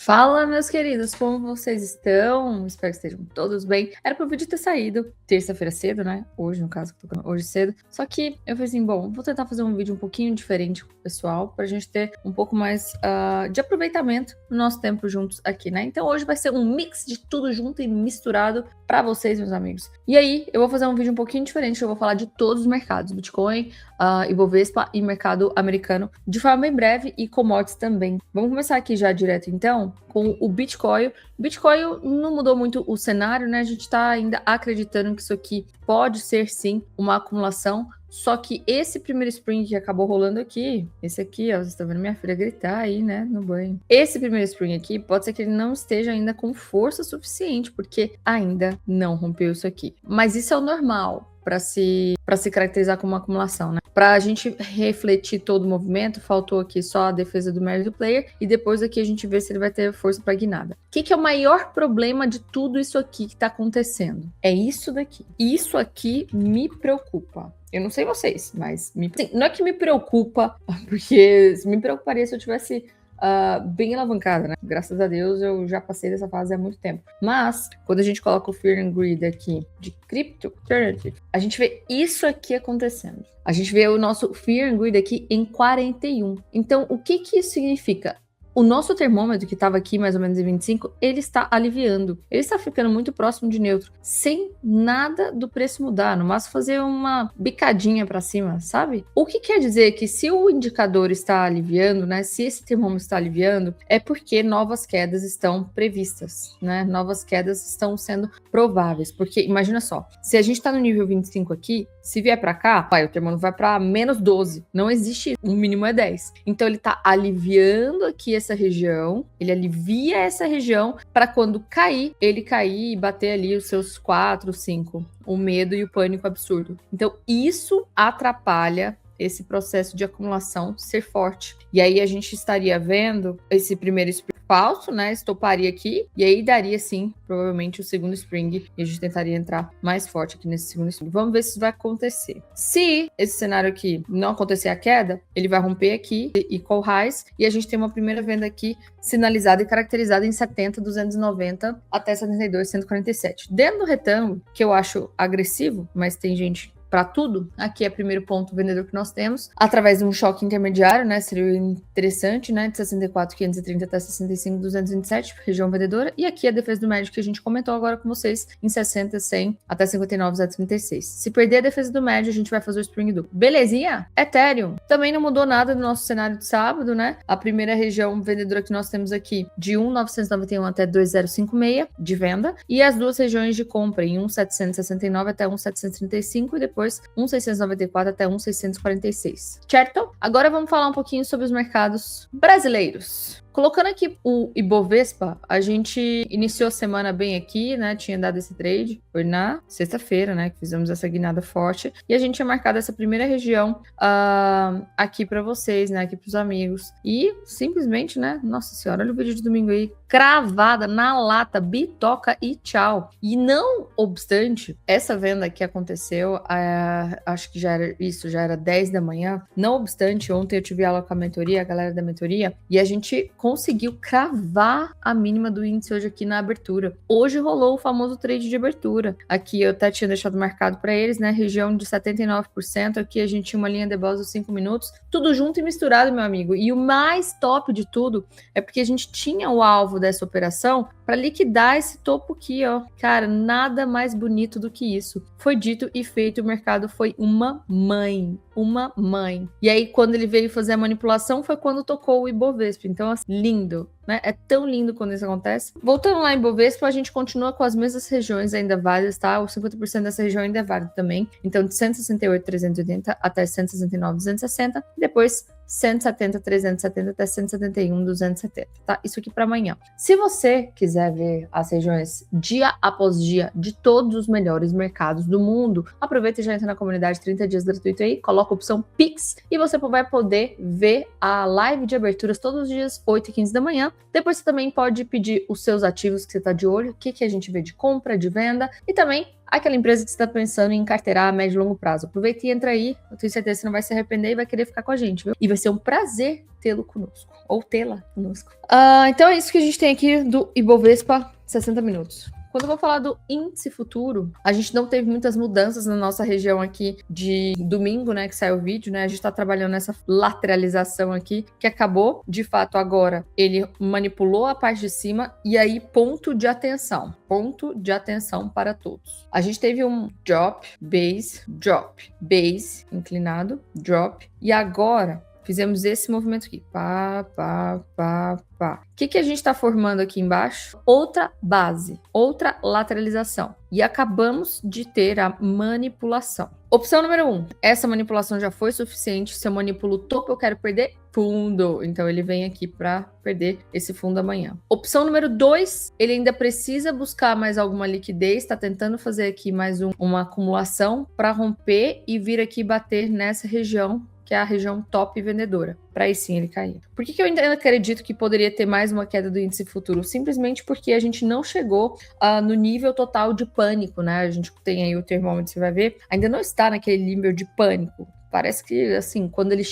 Fala, meus queridos, como vocês estão? Espero que estejam todos bem. Era para o vídeo ter saído terça-feira cedo, né? Hoje, no caso, que eu tô hoje cedo. Só que eu falei assim, bom, vou tentar fazer um vídeo um pouquinho diferente com o pessoal, pra gente ter um pouco mais de aproveitamento no nosso tempo juntos aqui, né? Então hoje vai ser um mix de tudo junto e misturado para vocês, meus amigos. E aí, eu vou fazer um vídeo um pouquinho diferente, eu vou falar de todos os mercados, Bitcoin, Ibovespa e mercado americano, de forma bem breve, e commodities também. Vamos começar aqui já direto, então, com o Bitcoin. O Bitcoin não mudou muito o cenário, né? A gente tá ainda acreditando que isso aqui pode ser, sim, uma acumulação. Só que esse primeiro spring que acabou rolando aqui, esse aqui, ó, vocês estão vendo minha filha gritar aí, né, no banho. Esse primeiro spring aqui, pode ser que ele não esteja ainda com força suficiente, porque ainda não rompeu isso aqui. Mas isso é o normal para se caracterizar como uma acumulação, né? Para a gente refletir todo o movimento, faltou aqui só a defesa do médio player e depois aqui a gente vê se ele vai ter força para guinada. O que é o maior problema de tudo isso aqui que está acontecendo? É isso daqui. Isso aqui me preocupa. Eu não sei vocês, mas não é que me preocupa, porque me preocuparia se eu tivesse bem alavancada, né? Graças a Deus eu já passei dessa fase há muito tempo. Mas, quando a gente coloca o Fear and Greed aqui de Crypto Alternative, a gente vê isso aqui acontecendo. A gente vê o nosso Fear and Greed aqui em 41. Então, o que isso significa? O nosso termômetro, que estava aqui mais ou menos em 25, ele está aliviando. Ele está ficando muito próximo de neutro, sem nada do preço mudar. No máximo fazer uma bicadinha para cima, sabe? O que quer dizer que se o indicador está aliviando, né? Se esse termômetro está aliviando, é porque novas quedas estão previstas, né? Novas quedas estão sendo prováveis. Porque, imagina só, se a gente está no nível 25 aqui, se vier para cá, o termômetro vai para menos 12. Não existe, o mínimo é 10. Então ele está aliviando aqui essa região, ele alivia essa região para quando cair, ele cair e bater ali os seus 4, 5. O medo e o pânico absurdo. Então isso atrapalha esse processo de acumulação ser forte. E aí a gente estaria vendo esse primeiro spring falso, né? Estoparia aqui, e aí daria sim, provavelmente, o segundo spring, e a gente tentaria entrar mais forte aqui nesse segundo spring. Vamos ver se isso vai acontecer. Se esse cenário aqui não acontecer a queda, ele vai romper aqui e call highs, e a gente tem uma primeira venda aqui sinalizada e caracterizada em 70, 290 até 72, 147. Dentro do retângulo, que eu acho agressivo, mas tem gente para tudo, aqui é o primeiro ponto vendedor que nós temos, através de um choque intermediário, né, seria interessante, né, de 64, 530 até 65, 227, região vendedora, e aqui a defesa do médio que a gente comentou agora com vocês, em 60, 100 até 59, 036. Se perder a defesa do médio, a gente vai fazer o spring duplo. Belezinha? Ethereum. Também não mudou nada no nosso cenário de sábado, né, a primeira região vendedora que nós temos aqui, de 1,991 até 2,056 de venda, e as duas regiões de compra, em 1,769 até 1,735, e depois 1,694 até 1,646. Certo? Agora vamos falar um pouquinho sobre os mercados brasileiros. Colocando aqui o Ibovespa, a gente iniciou a semana bem aqui, né? Tinha dado esse trade, foi na sexta-feira, né? Que fizemos essa guinada forte. E a gente tinha marcado essa primeira região aqui para vocês, né? Aqui para os amigos. E simplesmente, né? Nossa senhora, olha o vídeo de domingo aí. Cravada na lata, bitoca e tchau. E não obstante, essa venda que aconteceu, acho que já era 10 da manhã. Não obstante, ontem eu tive aula com a mentoria, a galera da mentoria, e a gente conseguiu cravar a mínima do índice hoje aqui na abertura. Hoje rolou o famoso trade de abertura. Aqui eu até tinha deixado marcado para eles, né? Região de 79%. Aqui a gente tinha uma linha de boss dos 5 minutos. Tudo junto e misturado, meu amigo. E o mais top de tudo é porque a gente tinha o alvo dessa operação para liquidar esse topo aqui, ó. Cara, nada mais bonito do que isso. Foi dito e feito, o mercado foi uma mãe. Uma mãe. E aí, quando ele veio fazer a manipulação, foi quando tocou o Ibovespa. Então, assim, lindo, né? É tão lindo quando isso acontece. Voltando lá em Ibovespa, a gente continua com as mesmas regiões ainda válidas, tá? O 50% dessa região ainda é válido também. Então, de 168,380 até 169,260. E depois, 170, 370 até 171, 270, tá? Isso aqui para amanhã. Se você quiser ver as regiões dia após dia de todos os melhores mercados do mundo, aproveita e já entra na comunidade 30 dias gratuito aí, coloca a opção Pix e você vai poder ver a live de aberturas todos os dias, 8h15 da manhã. Depois você também pode pedir os seus ativos que você tá de olho, o que a gente vê de compra, de venda, e também aquela empresa que você está pensando em carteirar a médio e longo prazo. Aproveita e entra aí, eu tenho certeza que você não vai se arrepender e vai querer ficar com a gente, viu? E vai ser um prazer tê-lo conosco, ou tê-la conosco. Então é isso que a gente tem aqui do Ibovespa 60 minutos. Quando eu vou falar do índice futuro, a gente não teve muitas mudanças na nossa região aqui de domingo, né, que saiu o vídeo, né? A gente tá trabalhando nessa lateralização aqui, que acabou, de fato, agora ele manipulou a parte de cima e aí ponto de atenção para todos. A gente teve um drop, base, inclinado, drop, e agora fizemos esse movimento aqui. Pá. O que a gente está formando aqui embaixo? Outra base, outra lateralização. E acabamos de ter a manipulação. Opção número 1. Essa manipulação já foi suficiente. Se eu manipulo o topo, eu quero perder fundo. Então, ele vem aqui para perder esse fundo amanhã. Opção número 2. Ele ainda precisa buscar mais alguma liquidez. Está tentando fazer aqui mais uma acumulação para romper e vir aqui bater nessa região, que é a região top vendedora, para aí sim ele cair. Por que eu ainda acredito que poderia ter mais uma queda do índice futuro? Simplesmente porque a gente não chegou no nível total de pânico, né? A gente tem aí o termômetro, você vai ver, ainda não está naquele nível de pânico. Parece que, assim, quando ele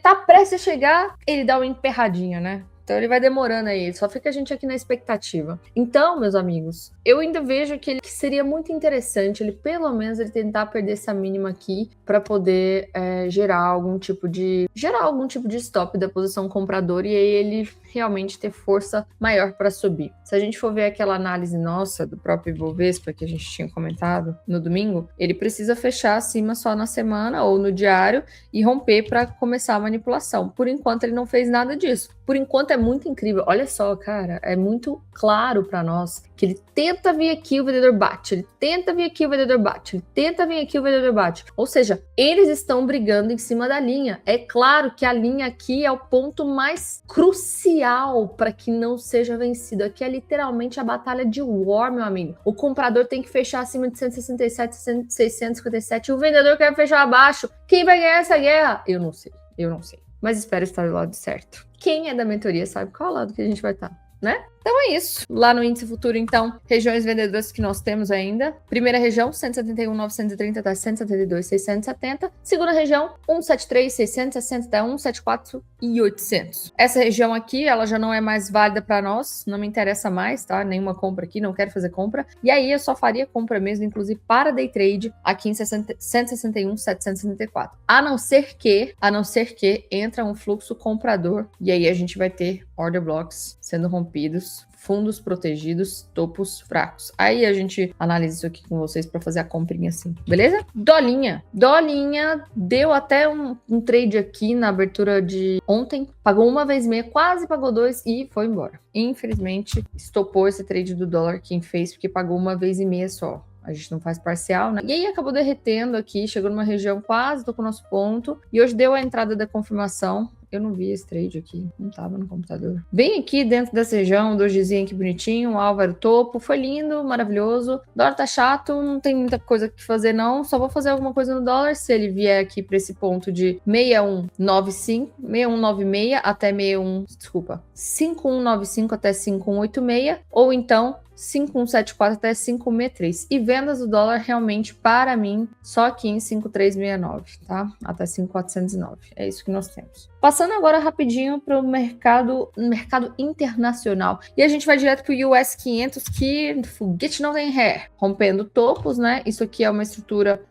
tá prestes a chegar, ele dá uma emperradinha, né? Então ele vai demorando aí, só fica a gente aqui na expectativa. Então, meus amigos, eu ainda vejo que seria muito interessante ele, pelo menos, ele tentar perder essa mínima aqui para poder gerar algum tipo de stop da posição compradora e aí ele realmente ter força maior para subir. Se a gente for ver aquela análise nossa do próprio Ibovespa que a gente tinha comentado no domingo, ele precisa fechar acima só na semana ou no diário e romper para começar a manipulação. Por enquanto ele não fez nada disso. Por enquanto é muito incrível. Olha só, cara, é muito claro para nós que ele tenta vir aqui, o vendedor bate. Ele tenta vir aqui, o vendedor bate. Ele tenta vir aqui, o vendedor bate. Ou seja, eles estão brigando em cima da linha. É claro que a linha aqui é o ponto mais crucial para que não seja vencido. Aqui é literalmente a batalha de war, meu amigo. O comprador tem que fechar acima de 167, 657 e o vendedor quer fechar abaixo. Quem vai ganhar essa guerra? Eu não sei. Mas espero estar do lado certo. Quem é da mentoria sabe qual lado que a gente vai estar, né? Então é isso. Lá no índice futuro, então, regiões vendedoras que nós temos ainda. Primeira região, 171.930 até 172.670. Segunda região, 173.660 até 174.800. Essa região aqui, ela já não é mais válida para nós. Não me interessa mais, tá? Nenhuma compra aqui, não quero fazer compra. E aí eu só faria compra mesmo, inclusive para day trade, aqui em 161.774. A não ser que entra um fluxo comprador e aí a gente vai ter order blocks sendo rompidos, fundos protegidos, topos fracos. Aí a gente analisa isso aqui com vocês para fazer a comprinha assim, beleza? Dolinha deu até um trade aqui na abertura de ontem, pagou uma vez meia, quase pagou dois e foi embora. Infelizmente, estopou esse trade do dólar quem fez, porque pagou uma vez e meia só. A gente não faz parcial, né? E aí acabou derretendo aqui, chegou numa região quase, tô com o nosso ponto. E hoje deu a entrada da confirmação. Eu não vi esse trade aqui, não tava no computador. Bem aqui dentro dessa região, dojizinho aqui bonitinho, o alvo era o topo, foi lindo, maravilhoso. O dólar tá chato, não tem muita coisa que fazer não, só vou fazer alguma coisa no dólar se ele vier aqui pra esse ponto de 6195, 6196 até 5195 até 5186, ou então 5174 até 563. E vendas do dólar realmente, para mim, só aqui em 5369, tá? Até 5409. É isso que nós temos. Passando agora rapidinho para o mercado internacional. E a gente vai direto para o US 500, que foguete não tem ré. Rompendo topos, né? Isso aqui é uma estrutura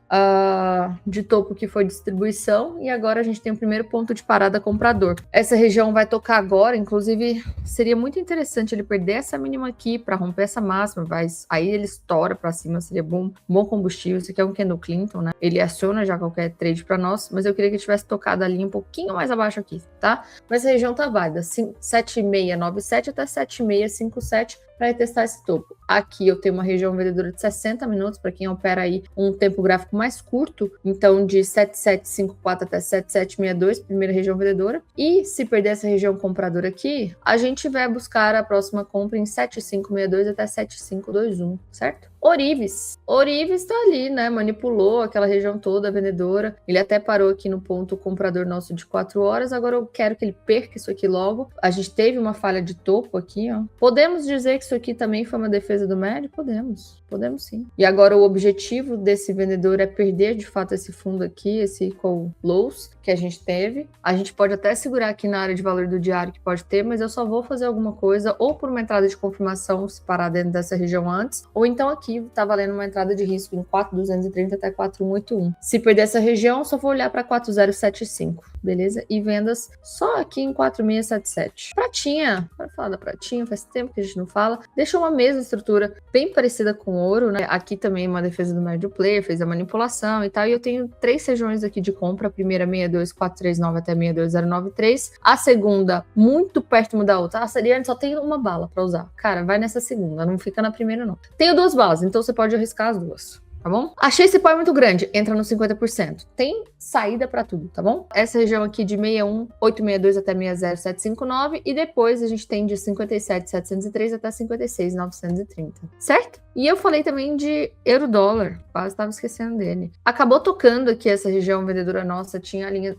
de topo que foi distribuição. E agora a gente tem o primeiro ponto de parada comprador. Essa região vai tocar agora. Inclusive, seria muito interessante ele perder essa mínima aqui para romper essa máxima. Aí ele estoura para cima. Seria bom combustível. Isso aqui é um candle Clinton, né? Ele aciona já qualquer trade para nós. Mas eu queria que ele tivesse tocado a linha um pouquinho mais abaixo aqui, tá? Mas a região tá válida, 7697 até 7657 para testar esse topo. Aqui eu tenho uma região vendedora de 60 minutos para quem opera aí um tempo gráfico mais curto, então de 7754 até 7762, primeira região vendedora. E se perder essa região compradora aqui, a gente vai buscar a próxima compra em 7562 até 7521, certo? Orives tá ali, né? Manipulou aquela região toda, a vendedora. Ele até parou aqui no ponto comprador nosso de 4 horas. Agora eu quero que ele perca isso aqui logo. A gente teve uma falha de topo aqui, ó. Podemos dizer que isso aqui também foi uma defesa do médio? Podemos sim. E agora o objetivo desse vendedor é perder de fato esse fundo aqui, esse call lows que a gente teve. A gente pode até segurar aqui na área de valor do diário que pode ter, mas eu só vou fazer alguma coisa ou por uma entrada de confirmação se parar dentro dessa região antes, ou então aqui tá valendo uma entrada de risco em 4.230 até 4.181. Se perder essa região, só vou olhar para 4.075, beleza? E vendas só aqui em 4.677. Pratinha, para falar da pratinha, faz tempo que a gente não fala. Deixa uma mesma estrutura bem parecida com ouro, né? Aqui também uma defesa do médio player, fez a manipulação e tal. E eu tenho 3 regiões aqui de compra. A primeira 62439 até 62093. A segunda, muito perto da outra. A Seriane só tem uma bala para usar. Cara, vai nessa segunda, não fica na primeira não. Tenho 2 balas, então você pode arriscar as duas. Tá bom? Achei esse pau muito grande, entra no 50%. Tem saída para tudo, tá bom? Essa região aqui de 61.862 até 60759 e depois a gente tem de 57.703 até 56.930, certo? E eu falei também de euro-dólar, quase estava esquecendo dele. Acabou tocando aqui essa região vendedora nossa, tinha a linha,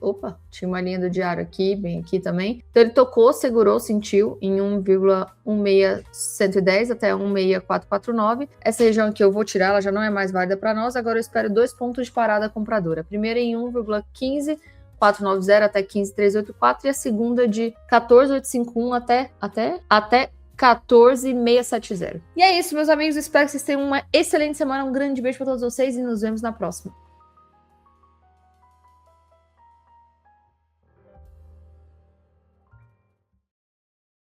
tinha uma linha do diário aqui, bem aqui também. Então ele tocou, segurou, sentiu em 1,16110 até 16449. Essa região aqui eu vou tirar, ela já não é mais válida para nós. Agora eu espero 2 pontos de parada compradora. A primeira em 1,15490 até 15.384 e a segunda de 14.851 até 14.670. E é isso, meus amigos. Espero que vocês tenham uma excelente semana. Um grande beijo para todos vocês e nos vemos na próxima.